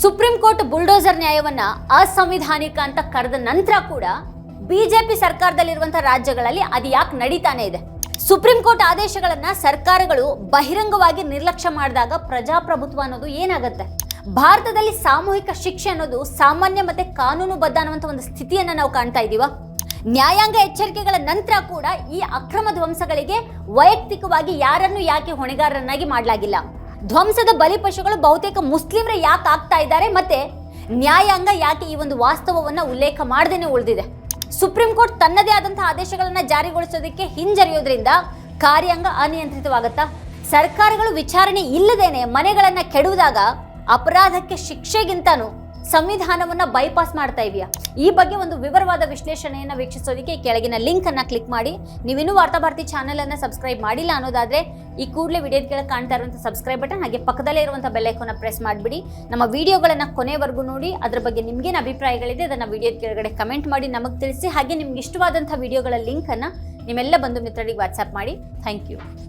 Supreme court bulldozer ನ್ಯಾಯವನ್ನ ಅಸಂವಿಧಾನಿಕ ಅಂತ ಕರೆದ ನಂತರ ಕೂಡ ಬಿಜೆಪಿ ಸರ್ಕಾರದಲ್ಲಿರುವಂತಹ ರಾಜ್ಯಗಳಲ್ಲಿ ಅದು ಯಾಕೆ ನಡೀತಾನೆ ಇದೆ? ಸುಪ್ರೀಂ ಕೋರ್ಟ್ ಆದೇಶಗಳನ್ನ ಸರ್ಕಾರಗಳು ಬಹಿರಂಗವಾಗಿ ನಿರ್ಲಕ್ಷ್ಯ ಮಾಡಿದಾಗ ಪ್ರಜಾಪ್ರಭುತ್ವ ಅನ್ನೋದು ಏನಾಗುತ್ತೆ? ಭಾರತದಲ್ಲಿ ಸಾಮೂಹಿಕ ಶಿಕ್ಷೆ ಅನ್ನೋದು ಸಾಮಾನ್ಯ ಮತ್ತೆ ಕಾನೂನುಬದ್ಧ ಅನ್ನುವಂಥ ಒಂದು ಸ್ಥಿತಿಯನ್ನ ನಾವು ಕಾಣ್ತಾ ಇದೀವ. ನ್ಯಾಯಾಂಗ ಎಚ್ಚರಿಕೆಗಳ ನಂತರ ಕೂಡ ಈ ಅಕ್ರಮ ಧ್ವಂಸಗಳಿಗೆ ವೈಯಕ್ತಿಕವಾಗಿ ಯಾರನ್ನು ಯಾಕೆ ಹೊಣೆಗಾರರನ್ನಾಗಿ ಮಾಡಲಾಗಿಲ್ಲ? ಧ್ವಂಸದ ಬಲಿಪಶುಗಳು ಬಹುತೇಕ ಮುಸ್ಲಿಮರೇ ಯಾಕೆ ಆಗ್ತಾ ಇದ್ದಾರೆ? ಮತ್ತೆ ನ್ಯಾಯಾಂಗ ಯಾಕೆ ಈ ಒಂದು ವಾಸ್ತವವನ್ನ ಉಲ್ಲೇಖ ಮಾಡದೇನೆ ಉಳಿದಿದೆ? ಸುಪ್ರೀಂ ಕೋರ್ಟ್ ತನ್ನದೇ ಆದಂತಹ ಆದೇಶಗಳನ್ನ ಜಾರಿಗೊಳಿಸೋದಕ್ಕೆ ಹಿಂಜರಿಯೋದ್ರಿಂದ ಕಾರ್ಯಾಂಗ ಅನಿಯಂತ್ರಿತವಾಗುತ್ತಾ? ಸರ್ಕಾರಗಳು ವಿಚಾರಣೆ ಇಲ್ಲದೇನೆ ಮನೆಗಳನ್ನ ಕೆಡುವುದಾಗ ಅಪರಾಧಕ್ಕೆ ಶಿಕ್ಷೆಗಿಂತನೂ ಸಂವಿಧಾನವನ್ನ ಬೈಪಾಸ್ ಮಾಡ್ತಾ ಇದೆಯಾ? ಈ ಬಗ್ಗೆ ಒಂದು ವಿವರವಾದ ವಿಶ್ಲೇಷಣೆಯನ್ನ ವೀಕ್ಷಿಸೋದಕ್ಕೆ ಕೆಳಗಿನ ಲಿಂಕ್ ಅನ್ನ ಕ್ಲಿಕ್ ಮಾಡಿ. ನೀವಿನ್ನೂ ವಾರ್ತಾಭಾರತಿ ಚಾನೆಲ್ ಅನ್ನ ಸಬ್ಸ್ಕ್ರೈಬ್ ಮಾಡಿಲ್ಲ ಅನ್ನೋದಾದ್ರೆ ಈ ಕೂಡಲೇ ವಿಡಿಯೋದ ಕೆಳಗೆ ಕಾಣ್ತಾ ಇರುವಂತಹ ಸಬ್ಸ್ಕ್ರೈಬ್ ಬಟನ್ ಹಾಗೆ ಪಕ್ಕದಲ್ಲೇ ಇರುವಂತಹ ಬೆಲ್ ಐಕಾನ್ ಪ್ರೆಸ್ ಮಾಡಿಬಿಡಿ. ನಮ್ಮ ವಿಡಿಯೋಗಳನ್ನ ಕೊನೆವರೆಗೂ ನೋಡಿ. ಅದ್ರ ಬಗ್ಗೆ ನಿಮ್ಗೇನು ಅಭಿಪ್ರಾಯಗಳಿದೆ ಅದನ್ನ ವಿಡಿಯೋದ ಕೆಳಗಡೆ ಕಮೆಂಟ್ ಮಾಡಿ ನಮಗೆ ತಿಳಿಸಿ. ಹಾಗೆ ನಿಮ್ಗೆ ಇಷ್ಟವಾದಂತಹ ವಿಡಿಯೋಗಳ ಲಿಂಕ್ ಅನ್ನ ನಿಮ್ಮೆಲ್ಲ ಬಂಧು ಮಿತ್ರರಿಗೆ ವಾಟ್ಸ್ಆಪ್ ಮಾಡಿ. Thank you.